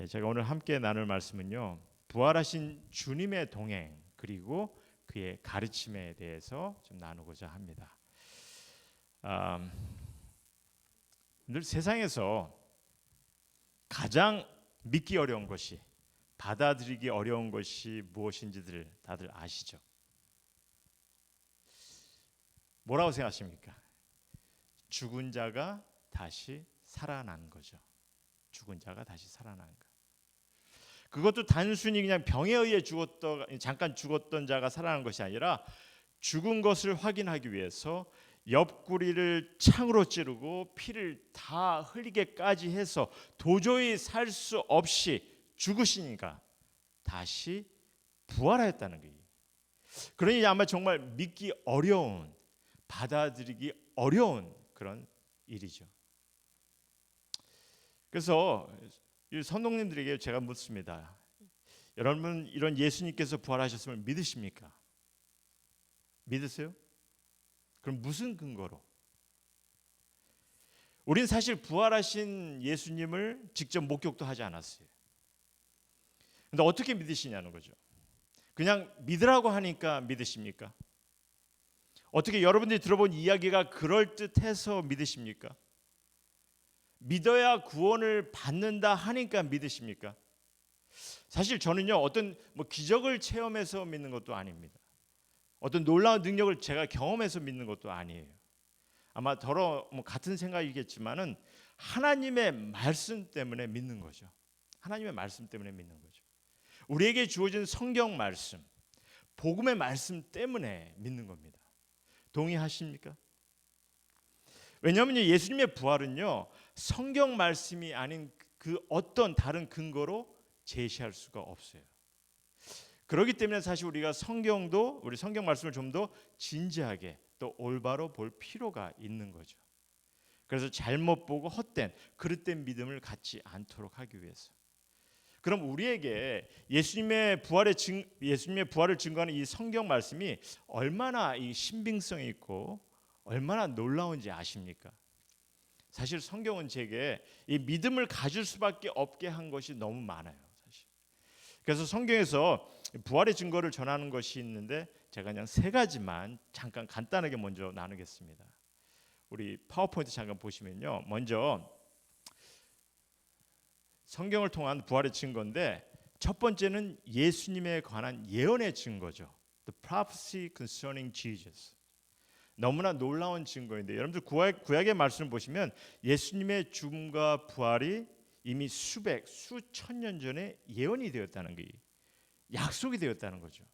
제가 오늘 함께 나눌 말씀은요, 부활하신 주님의 동행 그리고 그의 가르침에 대해서 좀 나누고자 합니다. 늘 세상에서 가장 믿기 어려운 것이, 받아들이기 어려운 것이 무엇인지들 다들 아시죠? 뭐라고 생각하십니까? 죽은 자가 다시 살아난 거죠. 죽은 자가 다시 살아난 거. 그것도 단순히 그냥 병에 의해 잠깐 죽었던 자가 살아난 것이 아니라 죽은 것을 확인하기 위해서 옆구리를 창으로 찌르고 피를 다 흘리게까지 해서 도저히 살 수 없이 죽으시니까 다시 부활하였다는 거예요. 그러니 아마 정말 믿기 어려운, 받아들이기 어려운 그런 일이죠. 그래서 이 선동님들에게 제가 묻습니다. 여러분, 이런 예수님께서 부활하셨음을 믿으십니까? 믿으세요? 그럼 무슨 근거로? 우린 사실 부활하신 예수님을 직접 목격도 하지 않았어요. 근데 어떻게 믿으시냐는 거죠. 그냥 믿으라고 하니까 믿으십니까? 어떻게 여러분들이 들어본 이야기가 그럴듯해서 믿으십니까? 믿어야 구원을 받는다 하니까 믿으십니까? 사실 저는요, 어떤 기적을 체험해서 믿는 것도 아닙니다. 어떤 놀라운 능력을 제가 경험해서 믿는 것도 아니에요. 아마 같은 생각이겠지만은 하나님의 말씀 때문에 믿는 거죠. 하나님의 말씀 때문에 믿는 거죠. 우리에게 주어진 성경 말씀, 복음의 말씀 때문에 믿는 겁니다. 동의하십니까? 왜냐하면 예수님의 부활은요, 성경 말씀이 아닌 그 어떤 다른 근거로 제시할 수가 없어요. 그렇기 때문에 사실 우리 성경 말씀을 좀 더 진지하게 또 올바로 볼 필요가 있는 거죠. 그래서 잘못 보고 헛된 그릇된 믿음을 갖지 않도록 하기 위해서. 그럼 우리에게 예수님의 부활을 증거하는 이 성경 말씀이 얼마나 이 신빙성이 있고 얼마나 놀라운지 아십니까? 사실 성경은 제게 이 믿음을 가질 수밖에 없게 한 것이 너무 많아요. 사실. 그래서 성경에서 부활의 증거를 전하는 것이 있는데 제가 그냥 세 가지만 잠깐 간단하게 먼저 나누겠습니다. 우리 파워포인트 잠깐 보시면요. 먼저 성경을 통한 부활의 증거인데 첫 번째는 예수님에 관한 예언의 증거죠. The prophecy concerning Jesus. 너무나 놀라운 증거인데 여러분들 구약의 말씀을 보시면 예수님의 죽음과 부활이 이미 수천 년 전에 예언이 되었다는 게 약속이 되었다는 거죠.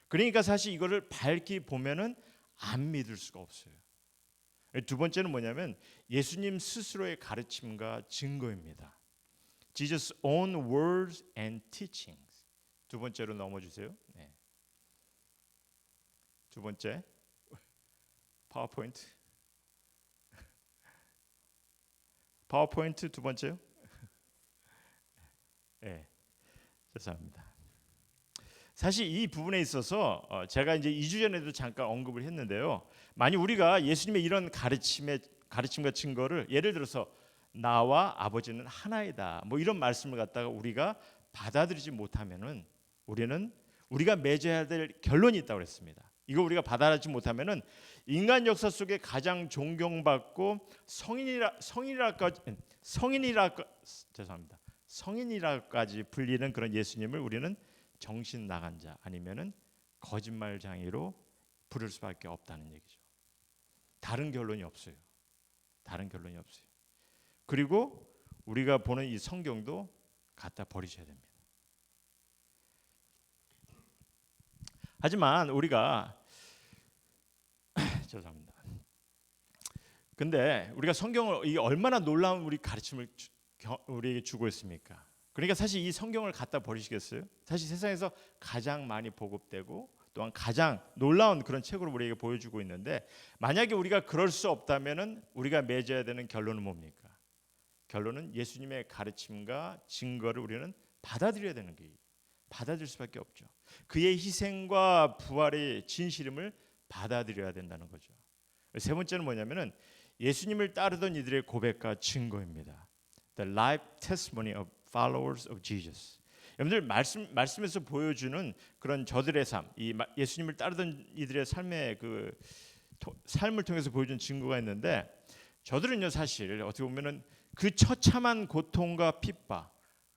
그러니까 사실 이거를 밝히 보면은 안 믿을 수가 없어요. 두 번째는 뭐냐면 예수님 스스로의 가르침과 증거입니다. Jesus' own words and teachings. 두 번째로 넘어주세요. 네. 두 번째 파워포인트 두 번째요. 네, 죄송합니다. 사실 이 부분에 있어서 제가 이제 2주 전에도 잠깐 언급을 했는데요. 만약 우리가 예수님의 이런 가르침과 증거를 예를 들어서 나와 아버지는 하나이다. 이런 말씀을 갖다가 우리가 받아들이지 못하면은 우리가 맺어야 될 결론이 있다고 그랬습니다. 이거 우리가 받아들이지 못하면은 인간 역사 속에 가장 존경받고 성인이라까지 불리는 그런 예수님을 우리는 정신 나간 자 아니면은 거짓말쟁이로 부를 수밖에 없다는 얘기죠. 다른 결론이 없어요. 그리고 우리가 보는 이 성경도 갖다 버리셔야 됩니다. 하지만 우리가 죄송합니다. 근데 우리가 성경을 이 얼마나 놀라운 우리 가르침을 우리에게 주고 있습니까? 그러니까 사실 이 성경을 갖다 버리시겠어요? 사실 세상에서 가장 많이 보급되고 또한 가장 놀라운 그런 책으로 우리에게 보여주고 있는데 만약에 우리가 그럴 수 없다면은 우리가 맺어야 되는 결론은 뭡니까? 결론은 예수님의 가르침과 증거를 우리는 받아들여야 되는 거예요. 받아들일 수밖에 없죠. 그의 희생과 부활의 진실임을 받아들여야 된다는 거죠. 세 번째는 뭐냐면은 예수님을 따르던 이들의 고백과 증거입니다. The life testimony of followers of Jesus. 여러분들 말씀에서 보여주는 그런 저들의 삶, 이 예수님을 따르던 이들의 삶의 그 삶을 통해서 보여준 증거가 있는데, 저들은요 사실 어떻게 보면은 그 처참한 고통과 핍박,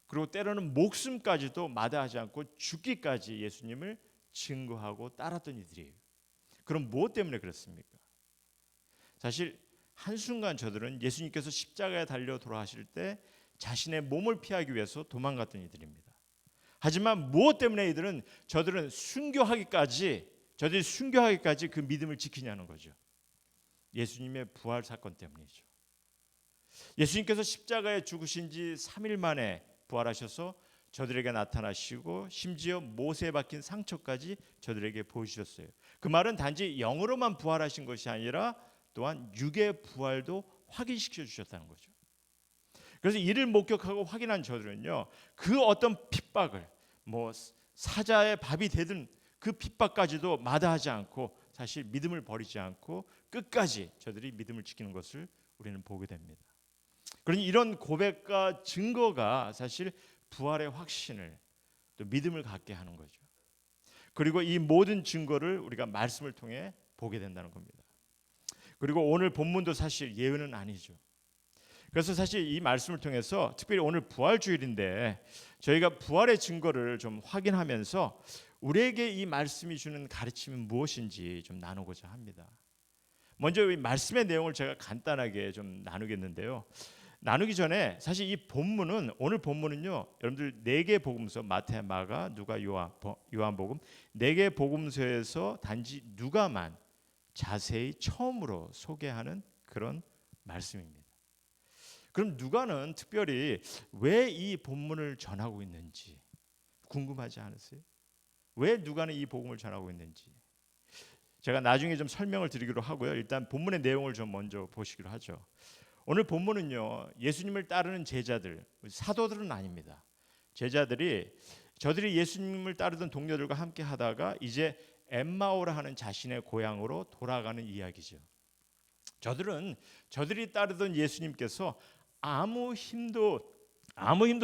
그리고 때로는 목숨까지도 마다하지 않고 죽기까지 예수님을 증거하고 따랐던 이들이에요. 그럼 무엇 때문에 그렇습니까? 사실 한순간 저들은 예수님께서 십자가에 달려 돌아가실 때 자신의 몸을 피하기 위해서 도망갔던 이들입니다. 하지만 무엇 때문에 저들이 순교하기까지 그 믿음을 지키냐는 거죠. 예수님의 부활 사건 때문이죠. 예수님께서 십자가에 죽으신 지 3일 만에 부활하셔서 저들에게 나타나시고 심지어 모세에 박힌 상처까지 저들에게 보여주셨어요. 그 말은 단지 영으로만 부활하신 것이 아니라 또한 육의 부활도 확인시켜 주셨다는 거죠. 그래서 이를 목격하고 확인한 저들은요, 그 어떤 핍박을 사자의 밥이 되든 그 핍박까지도 마다하지 않고 사실 믿음을 버리지 않고 끝까지 저들이 믿음을 지키는 것을 우리는 보게 됩니다. 그러니 이런 고백과 증거가 사실 부활의 확신을 또 믿음을 갖게 하는 거죠. 그리고 이 모든 증거를 우리가 말씀을 통해 보게 된다는 겁니다. 그리고 오늘 본문도 사실 예외는 아니죠. 그래서 사실 이 말씀을 통해서 특별히 오늘 부활주일인데 저희가 부활의 증거를 좀 확인하면서 우리에게 이 말씀이 주는 가르침은 무엇인지 좀 나누고자 합니다. 먼저 이 말씀의 내용을 제가 간단하게 좀 나누겠는데요. 나누기 전에 사실 이 본문은 오늘 본문은요. 여러분들 4개 복음서 마태, 마가, 누가, 요한복음 4개 복음서에서 단지 누가만 자세히 처음으로 소개하는 그런 말씀입니다. 그럼 누가는 특별히 왜 이 본문을 전하고 있는지 궁금하지 않으세요? 왜 누가는 이 복음을 전하고 있는지 제가 나중에 좀 설명을 드리기로 하고요. 일단 본문의 내용을 좀 먼저 보시기로 하죠. 오늘 본문은요, 예수님을 따르는 제자들, 사도들은 아닙니다. 저들이 예수님을 따르던 동료들과 함께 하다가 이제 엠마오라 하는 자신의 고향으로 돌아가는 이야기죠. 저들이 따르던 예수님께서 아무 힘도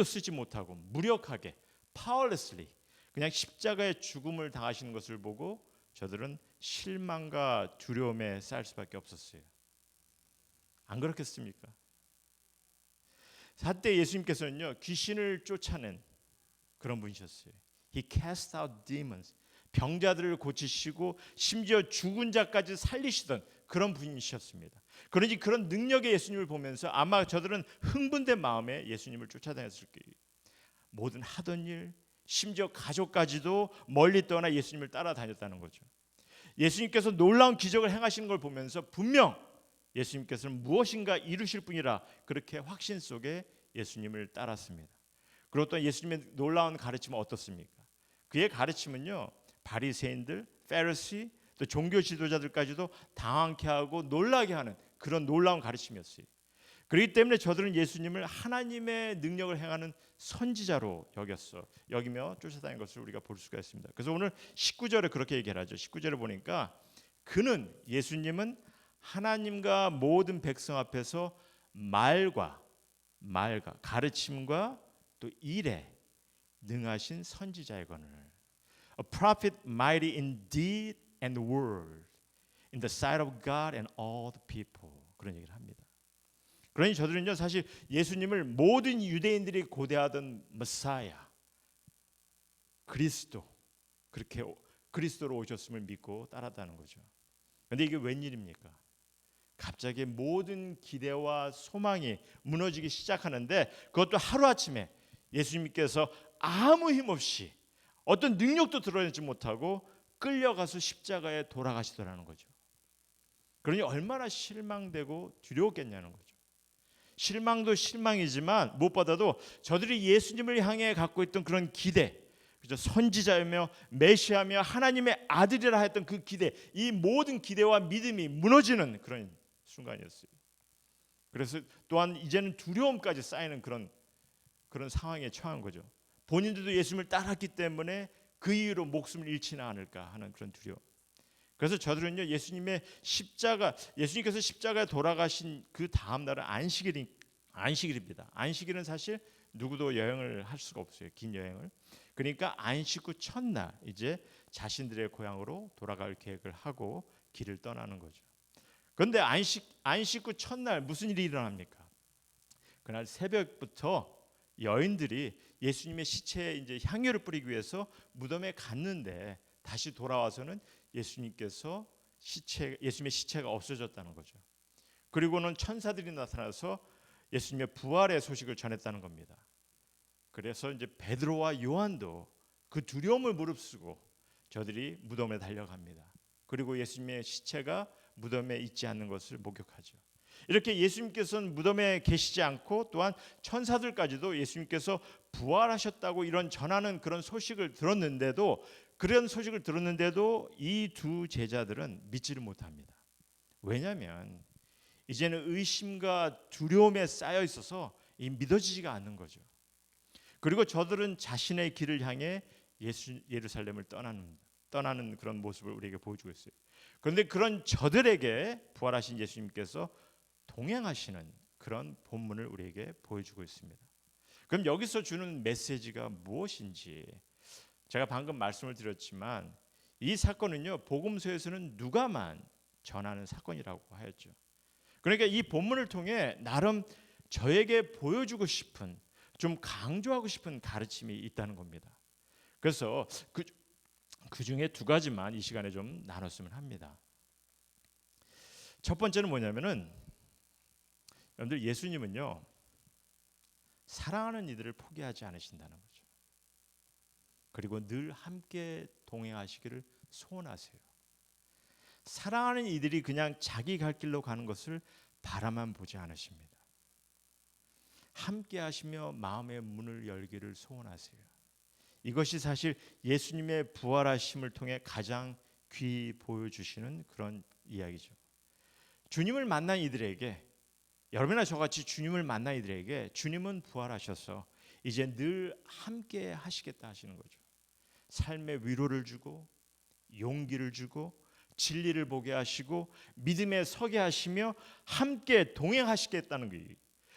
쓰지 못하고 무력하게 powerlessly 그냥 십자가의 죽음을 당하시는 것을 보고 저들은 실망과 두려움에 쌓일 수밖에 없었어요. 안 그렇겠습니까? 한때 예수님께서는요, 귀신을 쫓아낸 그런 분이셨어요. He cast out demons. 병자들을 고치시고 심지어 죽은 자까지 살리시던 그런 분이셨습니다. 그러니 그런 능력의 예수님을 보면서 아마 저들은 흥분된 마음에 예수님을 쫓아다녔을 거예요. 모든 하던 일, 심지어 가족까지도 멀리 떠나 예수님을 따라다녔다는 거죠. 예수님께서 놀라운 기적을 행하시는 걸 보면서 분명 예수님께서는 무엇인가 이루실 분이라 그렇게 확신 속에 예수님을 따랐습니다. 그리고 또 예수님의 놀라운 가르침은 어떻습니까? 그의 가르침은요, 바리새인들, 페리시, 또 종교 지도자들까지도 당황케 하고 놀라게 하는 그런 놀라운 가르침이었어요. 그렇기 때문에 저들은 예수님을 하나님의 능력을 행하는 선지자로 여기며 쫓아다닌 것을 우리가 볼 수가 있습니다. 그래서 오늘 19절에 그렇게 얘기를 하죠. 19절에 보니까 예수님은 하나님과 모든 백성 앞에서 말과 가르침과 또 일에 능하신 선지자이거늘 A prophet mighty in deed and word in the sight of God and all the people 그런 얘기를 합니다. 그러니 저들은요 사실 예수님을 모든 유대인들이 고대하던 메사야 그리스도로 오셨음을 믿고 따랐다는 거죠. 그런데 이게 웬일입니까? 갑자기 모든 기대와 소망이 무너지기 시작하는데 그것도 하루아침에 예수님께서 아무 힘 없이 어떤 능력도 드러내지 못하고 끌려가서 십자가에 돌아가시더라는 거죠. 그러니 얼마나 실망되고 두려웠겠냐는 거죠. 실망도 실망이지만 무엇보다도 저들이 예수님을 향해 갖고 있던 그런 기대, 그죠? 선지자이며 메시아며 하나님의 아들이라 했던 그 기대, 이 모든 기대와 믿음이 무너지는 그런 순간이었어요. 그래서 또한 이제는 두려움까지 쌓이는 그런 상황에 처한 거죠. 본인들도 예수님을 따랐기 때문에 그 이유로 목숨을 잃지는 않을까 하는 그런 두려움. 그래서 저들은요 예수님께서 십자가에 돌아가신 그 다음 날은 안식일입니다. 안식일은 사실 누구도 여행을 할 수가 없어요. 긴 여행을. 그러니까 안식 후 첫날 이제 자신들의 고향으로 돌아갈 계획을 하고 길을 떠나는 거죠. 그런데 안식 후 첫날 무슨 일이 일어납니까? 그날 새벽부터 여인들이 예수님의 시체에 이제 향유를 뿌리기 위해서 무덤에 갔는데 다시 돌아와서는 예수님의 시체가 없어졌다는 거죠. 그리고는 천사들이 나타나서 예수님의 부활의 소식을 전했다는 겁니다. 그래서 이제 베드로와 요한도 그 두려움을 무릅쓰고 저들이 무덤에 달려갑니다. 그리고 예수님의 시체가 무덤에 있지 않는 것을 목격하죠. 이렇게 예수님께서는 무덤에 계시지 않고 또한 천사들까지도 예수님께서 부활하셨다고 이런 전하는 그런 소식을 들었는데도 이 두 제자들은 믿지를 못합니다. 왜냐하면 이제는 의심과 두려움에 쌓여 있어서 믿어지지가 않는 거죠. 그리고 저들은 자신의 길을 향해 예루살렘을 떠나는 그런 모습을 우리에게 보여주고 있어요. 그런데 그런 저들에게 부활하신 예수님께서 동행하시는 그런 본문을 우리에게 보여주고 있습니다. 그럼 여기서 주는 메시지가 무엇인지, 제가 방금 말씀을 드렸지만 이 사건은요, 복음서에서는 누가만 전하는 사건이라고 하였죠. 그러니까 이 본문을 통해 나름 저에게 보여주고 싶은, 좀 강조하고 싶은 가르침이 있다는 겁니다. 그래서 그 중에 두 가지만 이 시간에 좀 나눴으면 합니다. 첫 번째는 뭐냐면은, 여러분들, 예수님은요 사랑하는 이들을 포기하지 않으신다는 거죠. 그리고 늘 함께 동행하시기를 소원하세요. 사랑하는 이들이 그냥 자기 갈 길로 가는 것을 바라만 보지 않으십니다. 함께 하시며 마음의 문을 열기를 소원하세요. 이것이 사실 예수님의 부활하심을 통해 가장 귀히 보여주시는 그런 이야기죠. 주님을 만난 이들에게, 여러분이나 저같이 주님을 만난 이들에게 주님은 부활하셔서 이제 늘 함께 하시겠다 하시는 거죠. 삶의 위로를 주고 용기를 주고 진리를 보게 하시고 믿음에 서게 하시며 함께 동행하시겠다는 거예요.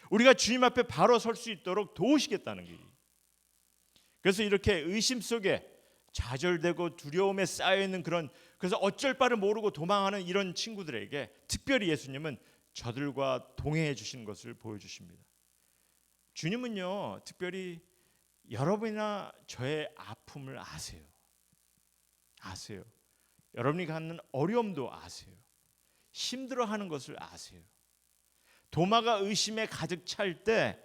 우리가 주님 앞에 바로 설 수 있도록 도우시겠다는 거예요. 그래서 이렇게 의심 속에 좌절되고 두려움에 쌓여있는 그래서 어쩔 바를 모르고 도망하는 이런 친구들에게 특별히 예수님은 저들과 동행해 주시는 것을 보여주십니다. 주님은요 특별히 여러분이나 저의 아픔을 아세요. 여러분이 갖는 어려움도 아세요. 힘들어하는 것을 아세요. 도마가 의심에 가득 찰 때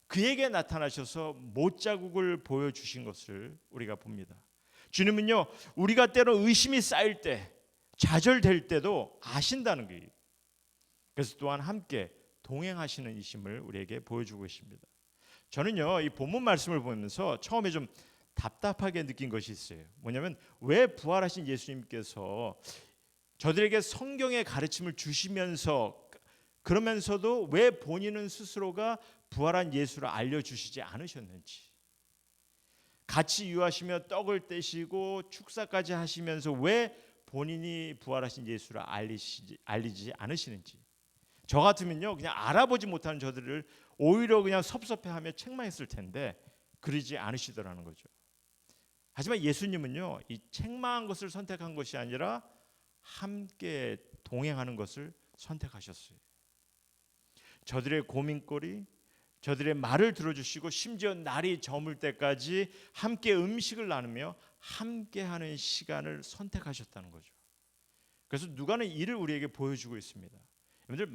그에게 나타나셔서 못자국을 보여주신 것을 우리가 봅니다. 주님은요 우리가 때로 의심이 쌓일 때, 좌절될 때도 아신다는 거예요. 그래서 또한 함께 동행하시는 이심을 우리에게 보여주고 계십니다. 저는요 이 본문 말씀을 보면서 처음에 좀 답답하게 느낀 것이 있어요. 뭐냐면 왜 부활하신 예수님께서 저들에게 성경의 가르침을 주시면서 그러면서도 왜 본인은 스스로가 부활한 예수를 알려주시지 않으셨는지, 같이 유하시며 떡을 떼시고 축사까지 하시면서 왜 본인이 부활하신 예수를 알리지 않으시는지, 저 같으면요 그냥 알아보지 못하는 저들을 오히려 그냥 섭섭해하며 책망했을 텐데 그러지 않으시더라는 거죠. 하지만 예수님은요 이 책망한 것을 선택한 것이 아니라 함께 동행하는 것을 선택하셨어요. 저들의 고민거리, 저들의 말을 들어주시고 심지어 날이 저물 때까지 함께 음식을 나누며 함께하는 시간을 선택하셨다는 거죠. 그래서 누가는 이를 우리에게 보여주고 있습니다. 여러분들,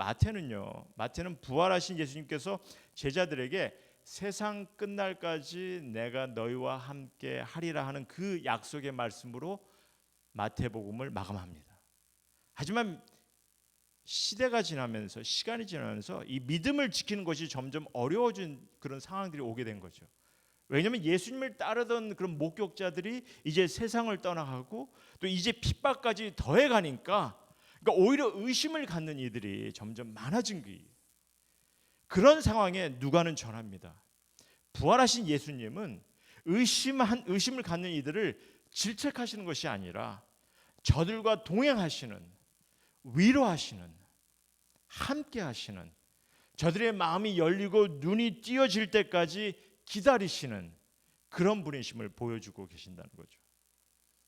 마태는 부활하신 예수님께서 제자들에게 세상 끝날까지 내가 너희와 함께 하리라 하는 그 약속의 말씀으로 마태복음을 마감합니다. 하지만 시간이 지나면서 이 믿음을 지키는 것이 점점 어려워진 그런 상황들이 오게 된 거죠. 왜냐하면 예수님을 따르던 그런 목격자들이 이제 세상을 떠나가고 또 이제 핍박까지 더해가니까, 그러니까 오히려 의심을 갖는 이들이 점점 많아진 거예요. 그런 상황에 누가는 전합니다. 부활하신 예수님은 의심을 갖는 이들을 질책하시는 것이 아니라 저들과 동행하시는, 위로하시는, 함께하시는, 저들의 마음이 열리고 눈이 띄어질 때까지 기다리시는 그런 분이심을 보여주고 계신다는 거죠.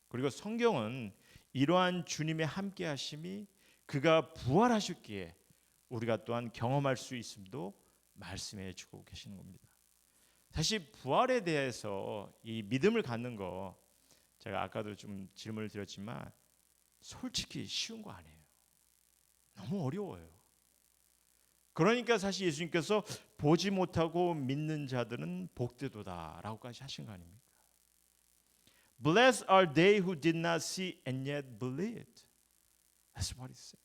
그리고 성경은 이러한 주님의 함께 하심이 그가 부활하셨기에 우리가 또한 경험할 수 있음도 말씀해 주고 계시는 겁니다. 사실 부활에 대해서 이 믿음을 갖는 거 제가 아까도 좀 질문을 드렸지만 솔직히 쉬운 거 아니에요. 너무 어려워요. 그러니까 사실 예수님께서 보지 못하고 믿는 자들은 복되도다라고까지 하신 거 아닙니까? Blessed are they who did not see and yet believed. That's what it said.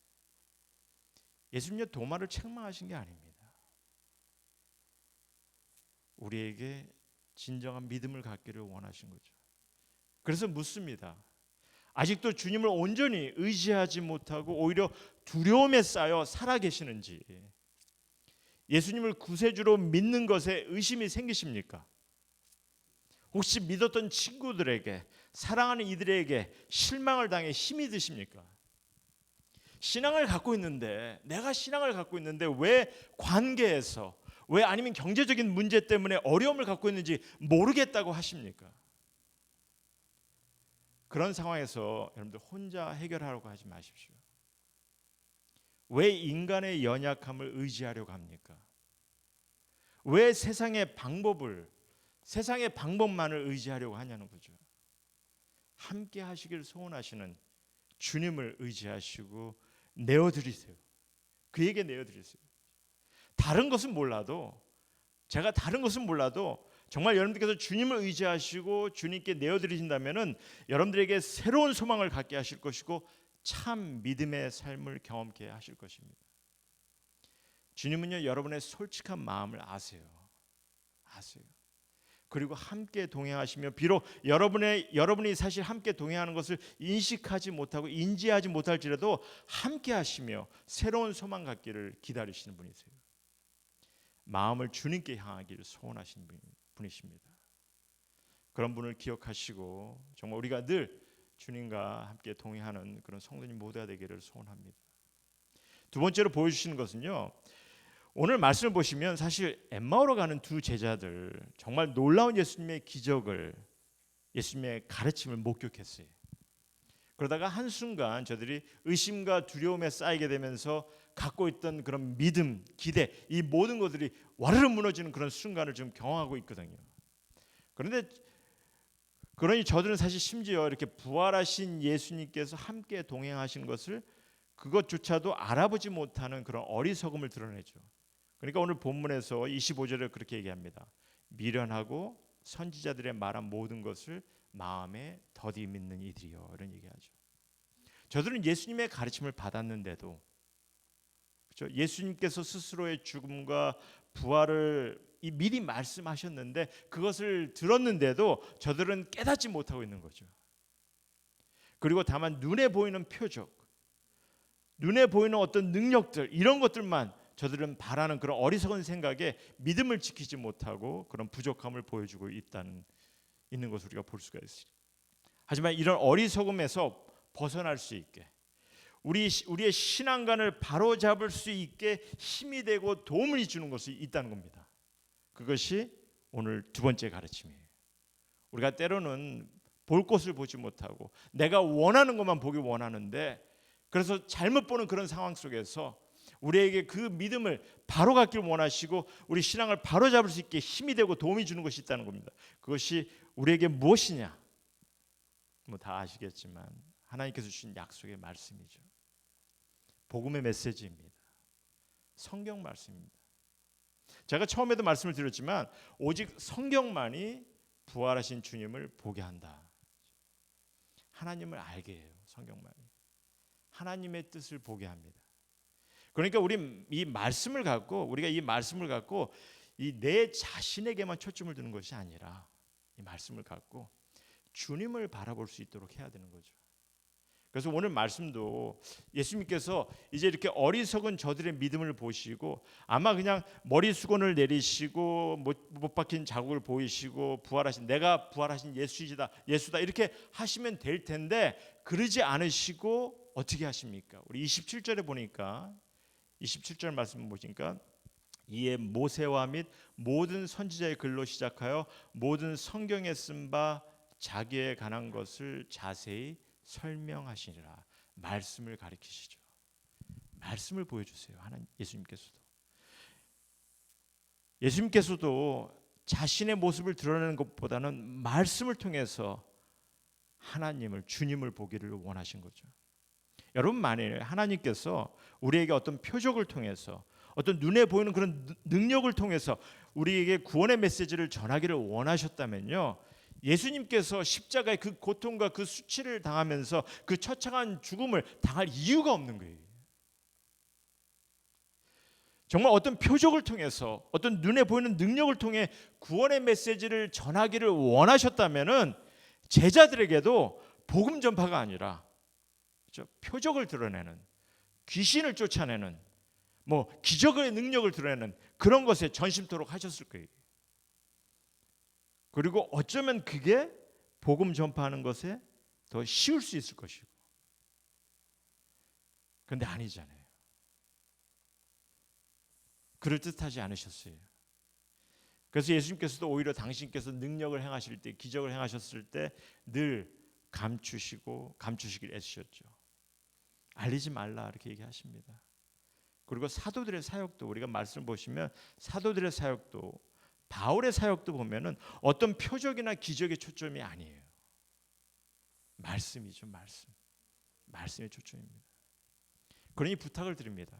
예수님의 도마를 책망하신 게 아닙니다. 우리에게 진정한 믿음을 갖기를 원하신 거죠. 그래서 묻습니다. 아직도 주님을 온전히 의지하지 못하고 오히려 두려움에 쌓여 살아계시는지, 예수님을 구세주로 믿는 것에 의심이 생기십니까? 혹시 믿었던 친구들에게, 사랑하는 이들에게 실망을 당해 힘이 드십니까? 신앙을 갖고 있는데, 내가 신앙을 갖고 있는데 왜 관계에서, 왜 아니면 경제적인 문제 때문에 어려움을 갖고 있는지 모르겠다고 하십니까? 그런 상황에서 여러분들 혼자 해결하려고 하지 마십시오. 왜 인간의 연약함을 의지하려고 합니까? 왜 세상의 방법만을 의지하려고 하냐는 거죠. 함께 하시길 소원하시는 주님을 의지하시고 내어드리세요. 그에게 내어드리세요. 다른 것은 몰라도, 제가 다른 것은 몰라도 정말 여러분들께서 주님을 의지하시고 주님께 내어드리신다면은 여러분들에게 새로운 소망을 갖게 하실 것이고 참 믿음의 삶을 경험케 하실 것입니다. 주님은요, 여러분의 솔직한 마음을 아세요. 그리고 함께 동행하시며, 비록 여러분이 사실 함께 동행하는 것을 인식하지 못하고 인지하지 못할지라도 함께 하시며 새로운 소망 갖기를 기다리시는 분이세요. 마음을 주님께 향하기를 소원하시는 분이십니다. 그런 분을 기억하시고 정말 우리가 늘 주님과 함께 동행하는 그런 성도님 모두가 되기를 소원합니다. 두 번째로 보여주시는 것은요, 오늘 말씀을 보시면 사실 엠마오로 가는 두 제자들, 정말 놀라운 예수님의 기적을, 예수님의 가르침을 목격했어요. 그러다가 한순간 저들이 의심과 두려움에 쌓이게 되면서 갖고 있던 그런 믿음, 기대, 이 모든 것들이 와르르 무너지는 그런 순간을 좀 경험하고 있거든요. 그러니 저들은 사실 심지어 이렇게 부활하신 예수님께서 함께 동행하신 것을, 그것조차도 알아보지 못하는 그런 어리석음을 드러내죠. 그러니까 오늘 본문에서 25절에 그렇게 얘기합니다. 미련하고 선지자들의 말한 모든 것을 마음에 더디 믿는 이들이요, 이런 얘기하죠. 저들은 예수님의 가르침을 받았는데도, 그렇죠? 예수님께서 스스로의 죽음과 부활을 미리 말씀하셨는데 그것을 들었는데도 저들은 깨닫지 못하고 있는 거죠. 그리고 다만 눈에 보이는 표적, 눈에 보이는 어떤 능력들, 이런 것들만 저들은 바라는 그런 어리석은 생각에 믿음을 지키지 못하고 그런 부족함을 보여주고 있는 것을 우리가 볼 수가 있습니다. 하지만 이런 어리석음에서 벗어날 수 있게, 우리의 신앙관을 바로잡을 수 있게 힘이 되고 도움을 주는 것이 있다는 겁니다. 그것이 오늘 두 번째 가르침이에요. 우리가 때로는 볼 것을 보지 못하고 내가 원하는 것만 보기 원하는데, 그래서 잘못 보는 그런 상황 속에서 우리에게 그 믿음을 바로 갖길 원하시고 우리 신앙을 바로 잡을 수 있게 힘이 되고 도움이 주는 것이 있다는 겁니다. 그것이 우리에게 무엇이냐? 다 아시겠지만 하나님께서 주신 약속의 말씀이죠. 복음의 메시지입니다. 성경 말씀입니다. 제가 처음에도 말씀을 드렸지만 오직 성경만이 부활하신 주님을 보게 한다. 하나님을 알게 해요. 성경만이 하나님의 뜻을 보게 합니다. 그러니까 우리가 이 말씀을 갖고 이 내 자신에게만 초점을 두는 것이 아니라 이 말씀을 갖고 주님을 바라볼 수 있도록 해야 되는 거죠. 그래서 오늘 말씀도 예수님께서 이제 이렇게 어리석은 저들의 믿음을 보시고 아마 그냥 머리 수건을 내리시고 못 박힌 자국을 보이시고 내가 부활하신 예수다 이렇게 하시면 될 텐데, 그러지 않으시고 어떻게 하십니까? 우리 27절에 보니까 27절 말씀 보시니까 이에 모세와 및 모든 선지자의 글로 시작하여 모든 성경에 쓴 바 자기에 관한 것을 자세히 설명하시니라. 말씀을 가리키시죠. 말씀을 보여주세요. 하나님 예수님께서도 자신의 모습을 드러내는 것보다는 말씀을 통해서 하나님을, 주님을 보기를 원하신 거죠. 여러분, 만일 하나님께서 우리에게 어떤 표적을 통해서, 어떤 눈에 보이는 그런 능력을 통해서 우리에게 구원의 메시지를 전하기를 원하셨다면요, 예수님께서 십자가의 그 고통과 그 수치를 당하면서 그 처참한 죽음을 당할 이유가 없는 거예요. 정말 어떤 표적을 통해서, 어떤 눈에 보이는 능력을 통해 구원의 메시지를 전하기를 원하셨다면은 제자들에게도 복음 전파가 아니라 표적을 드러내는, 귀신을 쫓아내는, 기적의 능력을 드러내는 그런 것에 전심토록 하셨을 거예요. 그리고 어쩌면 그게 복음 전파하는 것에 더 쉬울 수 있을 것이고. 그런데 아니잖아요. 그럴듯하지 않으셨어요. 그래서 예수님께서도 오히려 당신께서 능력을 행하실 때, 기적을 행하셨을 때 늘 감추시길 애쓰셨죠. 알리지 말라 이렇게 얘기하십니다. 그리고 사도들의 사역도, 우리가 말씀을 보시면 사도들의 사역도, 바울의 사역도 보면은 어떤 표적이나 기적의 초점이 아니에요. 말씀이죠. 말씀의 초점입니다. 그러니 부탁을 드립니다.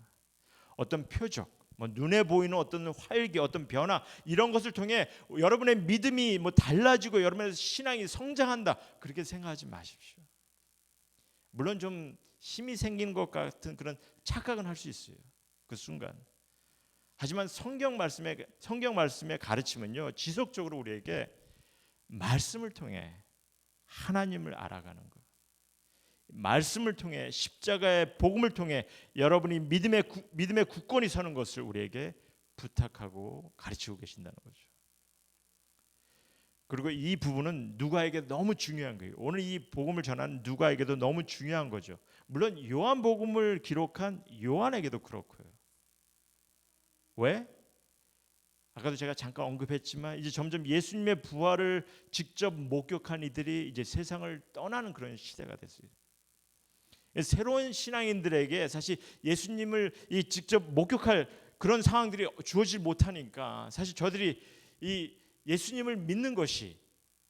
어떤 표적, 눈에 보이는 어떤 활기, 어떤 변화, 이런 것을 통해 여러분의 믿음이 달라지고 여러분의 신앙이 성장한다, 그렇게 생각하지 마십시오. 물론 좀 힘이 생긴 것 같은 그런 착각은 할 수 있어요, 그 순간. 하지만 성경 말씀의 가르침은요, 지속적으로 우리에게 말씀을 통해 하나님을 알아가는 것, 말씀을 통해, 십자가의 복음을 통해 여러분이 믿음의 굳건히 서는 것을 우리에게 부탁하고 가르치고 계신다는 거죠. 그리고 이 부분은 누가에게 너무 중요한 거예요. 오늘 이 복음을 전하는 누가에게도 너무 중요한 거죠. 물론 요한복음을 기록한 요한에게도 그렇고요. 왜? 아까도 제가 잠깐 언급했지만 이제 점점 예수님의 부활을 직접 목격한 이들이 이제 세상을 떠나는 그런 시대가 됐어요. 새로운 신앙인들에게 사실 예수님을 직접 목격할 그런 상황들이 주어지지 못하니까 사실 저들이 이 예수님을 믿는 것이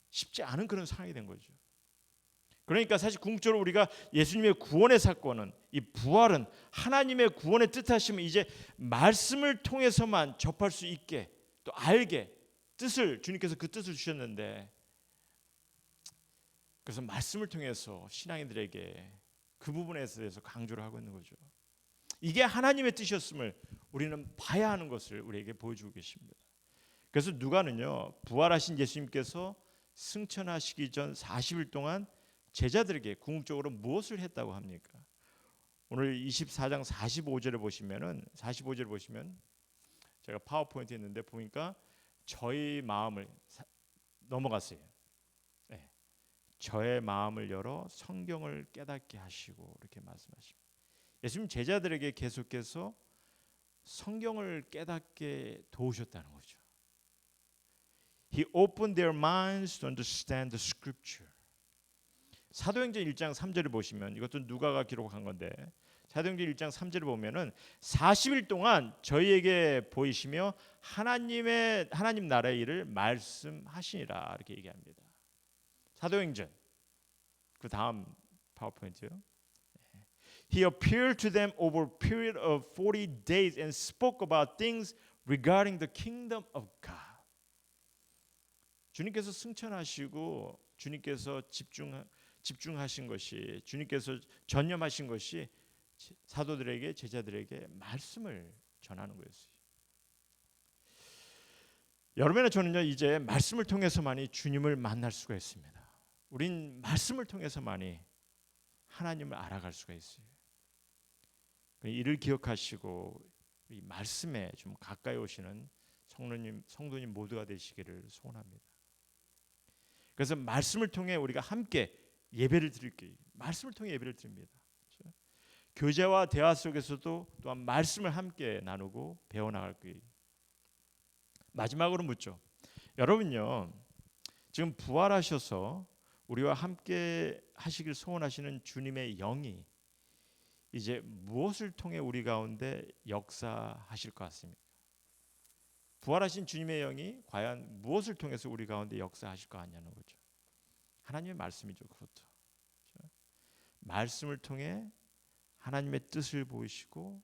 쉽지 않은 그런 상황이 된 거죠. 그러니까 사실 궁극적으로 우리가 예수님의 구원의 사건은, 이 부활은 하나님의 구원의 뜻하심은 이제 말씀을 통해서만 접할 수 있게, 또 알게, 주님께서 그 뜻을 주셨는데, 그래서 말씀을 통해서 신앙인들에게 그 부분에 대해서 강조를 하고 있는 거죠. 이게 하나님의 뜻이었음을 우리는 봐야 하는 것을 우리에게 보여주고 계십니다. 그래서 누가는요, 부활하신 예수님께서 승천하시기 전 40일 동안 제자들에게 궁극적으로 무엇을 했다고 합니까? 오늘 24장 45절을 보시면 제가 파워포인트 했는데 보니까 저희 마음을 넘어갔어요. 네. 저의 마음을 열어 성경을 깨닫게 하시고 이렇게 말씀하십니다. 예수님 제자들에게 계속해서 성경을 깨닫게 도우셨다는 거죠. He opened their minds to understand the scripture. 사도행전 1장 3절을 보시면, 이것도 누가가 기록한 건데, 사도행전 1장 3절을 보면은 40일 동안 저희에게 보이시며 하나님 나라의 일을 말씀하시니라 이렇게 얘기합니다. 사도행전 그 다음 파워포인트요. He appeared to them over a period of 40 days and spoke about things regarding the kingdom of God. 주님께서 승천하시고 주님께서 집중하신 것이, 주님께서 전념하신 것이 사도들에게, 제자들에게 말씀을 전하는 거였어요. 여러분이나 저는요, 이제 말씀을 통해서만이 주님을 만날 수가 있습니다. 우린 말씀을 통해서만이 하나님을 알아갈 수가 있어요. 이를 기억하시고 이 말씀에 좀 가까이 오시는 성도님 모두가 되시기를 소원합니다. 그래서 말씀을 통해 우리가 함께 예배를 드릴게요. 말씀을 통해 예배를 드립니다. 그렇죠? 교제와 대화 속에서도 또한 말씀을 함께 나누고 배워나갈 거예요. 마지막으로 묻죠. 여러분요, 지금 부활하셔서 우리와 함께 하시길 소원하시는 주님의 영이 이제 무엇을 통해 우리 가운데 역사하실 것 같습니까? 부활하신 주님의 영이 과연 무엇을 통해서 우리 가운데 역사하실 것 같냐는 거죠. 하나님의 말씀이죠. 그것도 말씀을 통해 하나님의 뜻을 보이시고,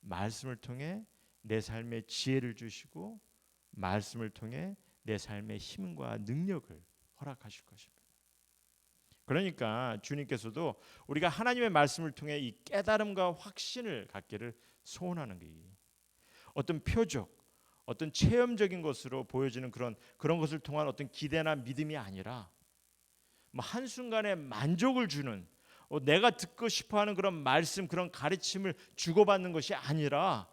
말씀을 통해 내 삶에 지혜를 주시고, 말씀을 통해 내 삶의 힘과 능력을 허락하실 것입니다. 그러니까 주님께서도 우리가 하나님의 말씀을 통해 이 깨달음과 확신을 갖기를 소원하는 거예요. 어떤 표적, 어떤 체험적인 것으로 보여지는 그런 것을 통한 어떤 기대나 믿음이 아니라 뭐 한순간에 만족을 주는, 내가 듣고 싶어하는 그런 말씀, 그런 가르침을 주고받는 것이 아니라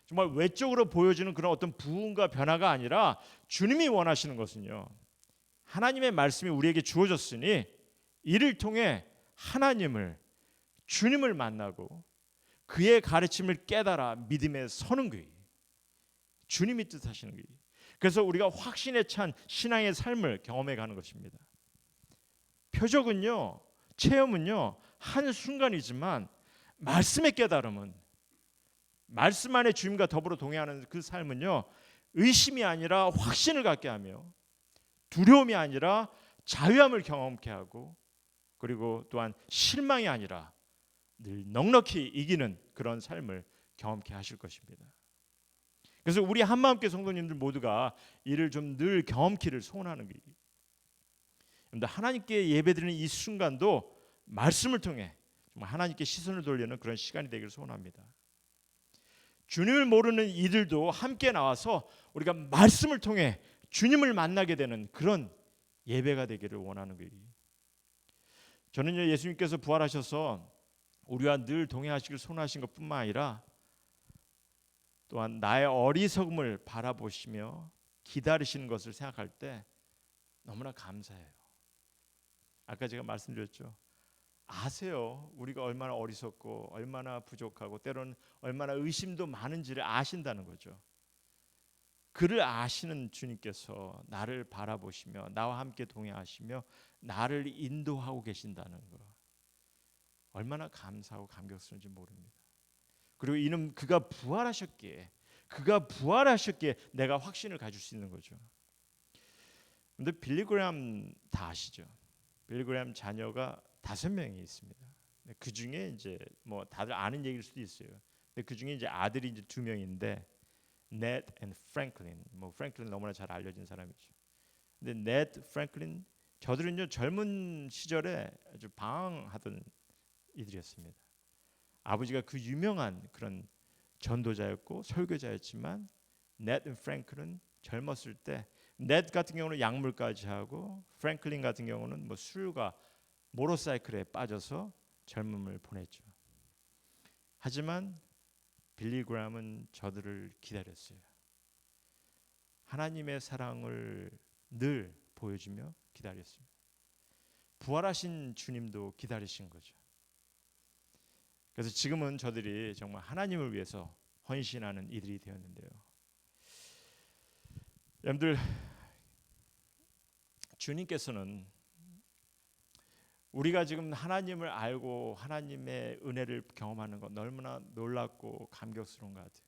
정말 외적으로 보여지는 그런 어떤 부흥과 변화가 아니라 주님이 원하시는 것은요, 하나님의 말씀이 우리에게 주어졌으니 이를 통해 하나님을, 주님을 만나고 그의 가르침을 깨달아 믿음에 서는 거예요. 주님이 뜻하시는 거예요. 그래서 우리가 확신에 찬 신앙의 삶을 경험해 가는 것입니다. 표적은요, 체험은요, 한순간이지만 말씀의 깨달음은, 말씀 안에 주님과 더불어 동행하는 그 삶은요, 의심이 아니라 확신을 갖게 하며 두려움이 아니라 자유함을 경험케 하고, 그리고 또한 실망이 아니라 늘 넉넉히 이기는 그런 삶을 경험케 하실 것입니다. 그래서 우리 한마음교회 성도님들 모두가 이를 좀 늘 경험키를 소원하는 거예요. 하나님께 예배드리는 이 순간도 말씀을 통해 정말 하나님께 시선을 돌리는 그런 시간이 되기를 소원합니다. 주님을 모르는 이들도 함께 나와서 우리가 말씀을 통해 주님을 만나게 되는 그런 예배가 되기를 원하는 거예요. 저는요, 예수님께서 부활하셔서 우리와 늘 동행하시길 소원하신 것뿐만 아니라 또한 나의 어리석음을 바라보시며 기다리시는 것을 생각할 때 너무나 감사해요. 아까 제가 말씀드렸죠. 아세요. 우리가 얼마나 어리석고 얼마나 부족하고 때로는 얼마나 의심도 많은지를 아신다는 거죠. 그를 아시는 주님께서 나를 바라보시며 나와 함께 동행하시며 나를 인도하고 계신다는 거, 얼마나 감사하고 감격스러운지 모릅니다. 그리고 이는 그가 부활하셨기에 내가 확신을 가질 수 있는 거죠. 근데 빌리 그레이엄 다 아시죠? 빌리 그레이엄 자녀가 5명이 있습니다. 그 중에 이제 뭐 다들 아는 얘기일 수도 있어요. 근데 그 중에 이제 아들이 이제 2명인데 넷 앤 프랭클린. 뭐 프랭클린 너무나 잘 알려진 사람이죠. 근데 넷, 프랭클린, 저들은요 젊은 시절에 아주 방황하던 이들이었습니다. 아버지가 그 유명한 그런 전도자였고 설교자였지만 넷 앤 프랭클은 젊었을 때, 넷 같은 경우는 약물까지 하고 프랭클린 같은 경우는 뭐 술과 모tor사이클에 빠져서 젊음을 보냈죠. 하지만 빌리 그레이엄은 저들을 기다렸어요. 하나님의 사랑을 늘 보여주며 기다렸습니다. 부활하신 주님도 기다리신 거죠. 그래서 지금은 저들이 정말 하나님을 위해서 헌신하는 이들이 되었는데요. 여러분들, 주님께서는 우리가 지금 하나님을 알고 하나님의 은혜를 경험하는 것 너무나 놀랍고 감격스러운 것 같아요.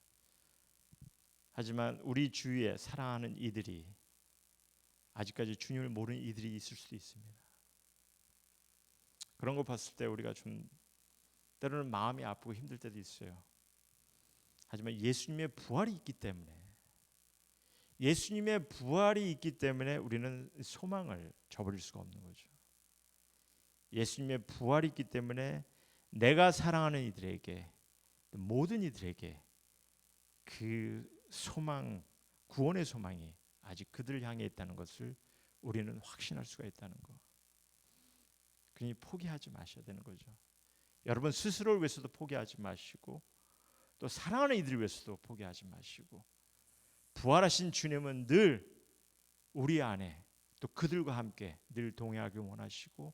하지만 우리 주위에 사랑하는 이들이 아직까지 주님을 모르는 이들이 있을 수도 있습니다. 그런 거 봤을 때 우리가 좀 때로는 마음이 아프고 힘들 때도 있어요. 하지만 예수님의 부활이 있기 때문에 우리는 소망을 저버릴 수가 없는 거죠. 예수님의 부활이 있기 때문에 내가 사랑하는 이들에게, 모든 이들에게 그 소망, 구원의 소망이 아직 그들을 향해 있다는 것을 우리는 확신할 수가 있다는 것. 그러니 포기하지 마셔야 되는 거죠. 여러분 스스로를 위해서도 포기하지 마시고, 또 사랑하는 이들을 위해서도 포기하지 마시고, 부활하신 주님은 늘 우리 안에 또 그들과 함께 늘 동행하길 원하시고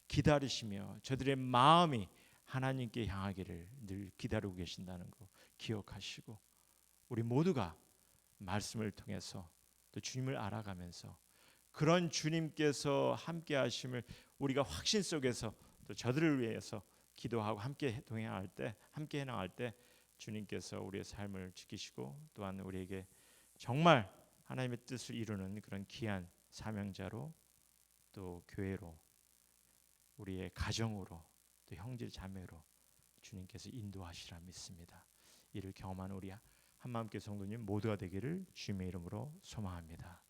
기다리시며 저들의 마음이 하나님께 향하기를 늘 기다리고 계신다는 거 기억하시고, 우리 모두가 말씀을 통해서 또 주님을 알아가면서 그런 주님께서 함께 하심을 우리가 확신 속에서 또 저들을 위해서 기도하고 함께 동행할 때, 함께 해나갈 때 주님께서 우리의 삶을 지키시고 또한 우리에게 정말 하나님의 뜻을 이루는 그런 귀한 사명자로 또 교회로 우리의 가정으로 또 형제 자매로 주님께서 인도하시라 믿습니다. 이를 경험하는 우리 한마음교회 성도님 모두가 되기를 주님의 이름으로 소망합니다.